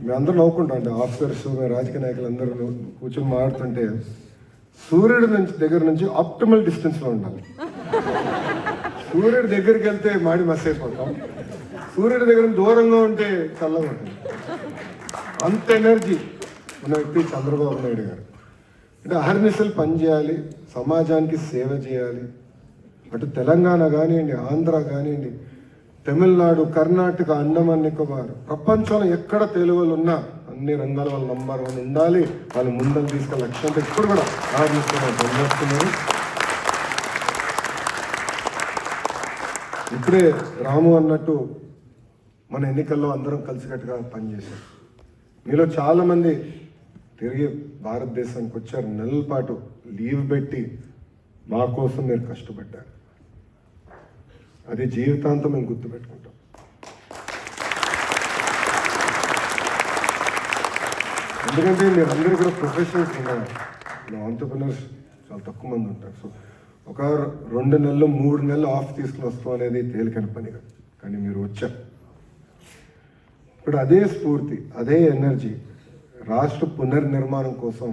మేమందరూ నవ్వుకుంటాం అంటే ఆఫీసర్స్ రాజకీయ నాయకులు అందరూ కూర్చొని మాట్లాడుతుంటే సూర్యుడి దగ్గర నుంచి ఆప్టిమల్ డిస్టెన్స్లో ఉండాలి. సూర్యుడి దగ్గరికి వెళ్తే మాడి మస్ అయిపోతాం, సూర్యుడి దగ్గర దూరంగా ఉంటే చల్లగా ఉంటుంది. అంత ఎనర్జీ ఉన్న వ్యక్తి చంద్రబాబు నాయుడు గారు. అంటే అహర్నిశలు పనిచేయాలి, సమాజానికి సేవ చేయాలి. అటు తెలంగాణ కానివ్వండి, ఆంధ్ర కానివ్వండి, తమిళనాడు, కర్ణాటక, అండమాన్ నికోబార్, ప్రపంచంలో ఎక్కడ తెలుగు వాళ్ళు ఉన్నా అన్ని రంగాల వాళ్ళు నంబర్ 1 ఉండాలి. వాళ్ళు ముందని తీసుకెళ్ళి లక్ష్యంతో ఇప్పుడు కూడా పనిచేస్తున్నారు. ఇప్పుడే రాము అన్నట్టు మన ఎన్నికల్లో అందరం కలిసికట్టుగా పనిచేశాం. మీలో చాలామంది తిరిగి భారతదేశానికి వచ్చారు, నెలల పాటు లీవ్ పెట్టి మా కోసం మీరు కష్టపడ్డారు. అది జీవితాంతం మేము గుర్తుపెట్టుకుంటాం. ఎందుకంటే మీరందరూ కూడా ప్రొఫెషనల్స్ ఉన్నారు, ఆంటర్‌ప్రెన్యూర్స్ చాలా తక్కువ మంది ఉంటారు. సో ఒక 2 నెలలు 3 నెలలు ఆఫ్ తీసుకుని వస్తాం అనేది తేలికని పని కాదు, కానీ మీరు వచ్చారు. ఇప్పుడు అదే స్ఫూర్తి, అదే ఎనర్జీ రాష్ట్ర పునర్నిర్మాణం కోసం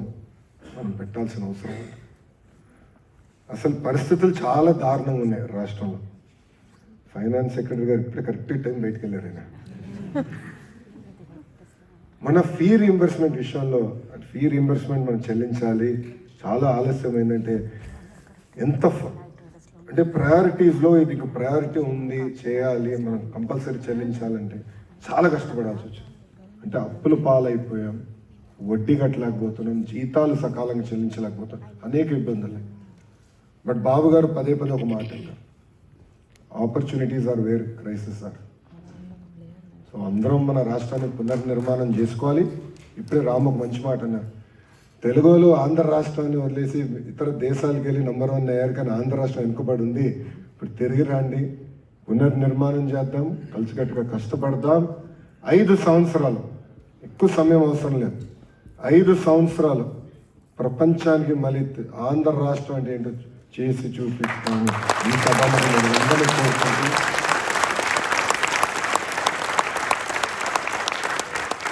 మనం పెట్టాల్సిన అవసరం ఉంది. అసలు పరిస్థితులు చాలా దారుణంగా ఉన్నాయి రాష్ట్రంలో. ఫైనాన్స్ సెక్రటరీ గారు ఇప్పుడే కరెక్ట్ టైం బయటకు వెళ్ళారు. ఆయన మన ఫీ రీయింబర్స్మెంట్ విషయంలో, ఫీ రీయింబర్స్మెంట్ మనం చెల్లించాలి. చాలా ఆలస్యమైందంటే అంటే ప్రయారిటీస్లో ఇది ప్రయారిటీ ఉంది, చేయాలి, మనం కంపల్సరీ చెల్లించాలంటే చాలా కష్టపడాల్సి వచ్చింది. అంటే అప్పులు పాలైపోయాం, వడ్డీ కట్టలేకపోతున్నాం, జీతాలు సకాలంగా చెల్లించలేకపోతున్నాం, అనేక ఇబ్బందులు. బట్ బాబు గారు పదే ఒక మాట అన్నారు, opportunities are where crisis are. So అందరం మన రాష్ట్రాన్ని పునర్నిర్మాణం చేసుకోవాలి. ఇప్పుడే రాము ఒక మంచి మాట అన్నారు, తెలుగులో ఆంధ్ర రాష్ట్రాన్ని వదిలేసి ఇతర దేశాలకు వెళ్ళి నంబర్ 1 అయ్యారు, కానీ ఆంధ్ర రాష్ట్రం వెనుకబడి ఉంది. ఇప్పుడు తిరిగి రండి, పునర్నిర్మాణం చేద్దాం, కలిసికట్టుగా కష్టపడదాం. 5 సంవత్సరాలు, ఎక్కువ సమయం అవసరం లేదు, 5 సంవత్సరాలు ప్రపంచానికి మళ్ళీ ఆంధ్ర రాష్ట్రం అంటే ఏంటో చేసి చూపిస్తాను. ఈ సభలో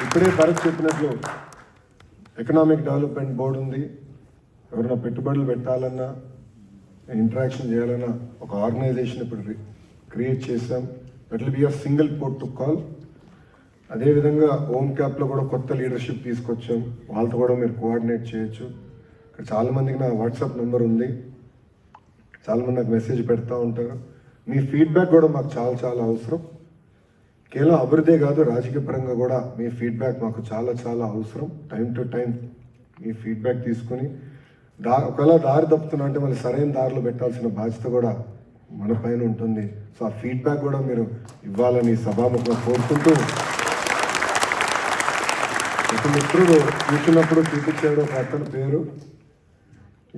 ఇప్పుడే భరత్ చెప్పినట్లు ఎకనామిక్ డెవలప్మెంట్ బోర్డు ఉంది. ఎవరైనా పెట్టుబడులు పెట్టాలన్నా, ఇంటరాక్షన్ చేయాలన్నా ఒక ఆర్గనైజేషన్ ఇప్పుడు క్రియేట్ చేసాం. That will be your single port to call. అదేవిధంగా హోమ్ క్యాప్లో కూడా కొత్త లీడర్షిప్ తీసుకొచ్చాం, వాళ్ళతో కూడా మీరు కోఆర్డినేట్ చేయొచ్చు. ఇక్కడ చాలామందికి నా వాట్సాప్ నెంబర్ ఉంది, చాలామంది నాకు మెసేజ్ పెడతా ఉంటారు. మీ ఫీడ్బ్యాక్ కూడా మాకు చాలా అవసరం. కేవలం అభివృద్ధి కాదు, రాజకీయ పరంగా కూడా మీ ఫీడ్బ్యాక్ మాకు చాలా అవసరం. Time to time me feedback తీసుకుని ఒకవేళ దారి తప్పుతున్నా అంటే మళ్ళీ సరైన దారిలో పెట్టాల్సిన బాధ్యత కూడా మన పైన ఉంటుంది. సో ఆ ఫీడ్బ్యాక్ కూడా మీరు ఇవ్వాలని సభాముఖంగా కోరుకుంటూ, ఒక మిత్రుడు కూర్చున్నప్పుడు చూపించాడు, ఒక అతని పేరు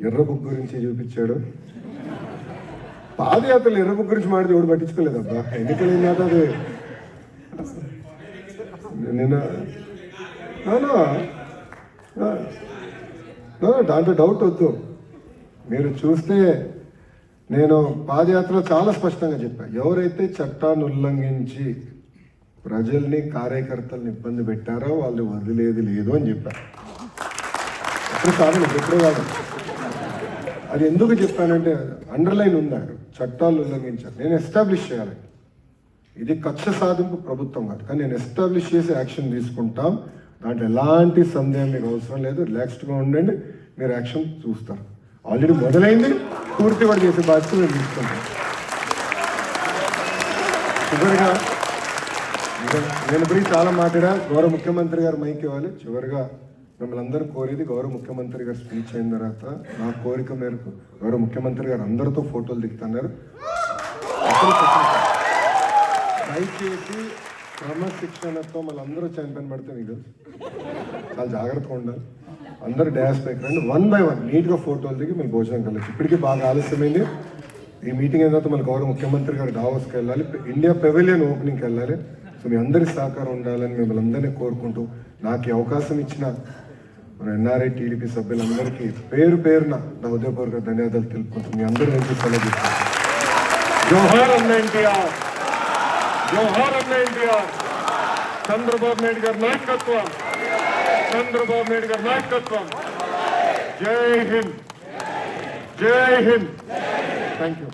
ఎర్ర బుక్ గురించి చూపించాడు. పాదయాత్రలు ఎర్ర బుక్ గురించి మాట్లాడి ఎవడు పట్టించుకోలేదబ్బా, ఎన్నికలైన అది నిన్న దాంట్లో డౌట్ వద్దు. మీరు చూస్తే నేను పాదయాత్రలో చాలా స్పష్టంగా చెప్పాను, ఎవరైతే చట్టాన్ని ఉల్లంఘించి ప్రజల్ని, కార్యకర్తల్ని ఇబ్బంది పెట్టారో వాళ్ళు వదిలేది లేదు అని చెప్పాను. ఎప్పుడు కాదు, ఎప్పుడో కాదు. అది ఎందుకు చెప్పానంటే అండర్లైన్ ఉన్నారు, చట్టాలు ఉల్లంఘించారు, నేను ఎస్టాబ్లిష్ చేయాలి. ఇది కక్ష సాధింపు ప్రభుత్వం కాదు, కానీ నేను ఎస్టాబ్లిష్ చేసి యాక్షన్ తీసుకుంటాం. దాంట్లో ఎలాంటి సందేహం మీకు అవసరం లేదు. రిలాక్స్డ్గా ఉండండి, మీరు యాక్షన్ చూస్తారు. ఆల్రెడీ మొదలైంది, పూర్తి కూడా చేసే బాధ్యత మేము తీసుకుంటాం. చివరిగా నేను పోయి చాలా మాట్లాడా, గౌరవ ముఖ్యమంత్రి గారు మైక్ ఇవ్వాలి. చివరిగా మిమ్మల్ని అందరూ కోరేది, గౌరవ ముఖ్యమంత్రి గారు స్పీచ్ అయిన తర్వాత నా కోరిక మేరకు గౌరవ ముఖ్యమంత్రి గారు అందరితో ఫోటోలు దిగుతున్నారు. దయచేసి క్రమశిక్షణతో మళ్ళీ అందరూ చనిపోయిన పడితే మీకు చాలా జాగ్రత్తగా ఉండాలి. అందరూ డ్యాష్ పైకి రండి, 1 by 1 నీట్గా ఫోటోలు దిగి మళ్ళీ భోజనం కలవచ్చు. ఇప్పటికీ బాగా ఆలస్యమైంది. ఈ మీటింగ్ అయిన తర్వాత మళ్ళీ గౌరవ ముఖ్యమంత్రి గారు డావోస్కి వెళ్ళాలి, ఇండియా పెవిలియన్ ఓపెనింగ్కి వెళ్ళాలి. సో మీ అందరి సహకారం ఉండాలని మిమ్మల్ని అందరినీ కోరుకుంటూ, నాకు ఈ అవకాశం ఇచ్చిన మన ఎన్ఆర్ఐ టీడీపీ సభ్యులందరికీ పేరున నా హృదయపూర్వక ధన్యవాదాలు తెలుపుకుంటూ మీ అందరూ నేను సెలవు ఇస్తాను. జోహార్ అన్న ఎన్టీఆర్, జోహార్ అన్న ఎన్టీఆర్. చంద్రబాబు నాయుడు గారి నాయకత్వం, చంద్రబాబు నాయుడు గారి నాయకత్వం. జై హింద్, జై హింద్. Thank you.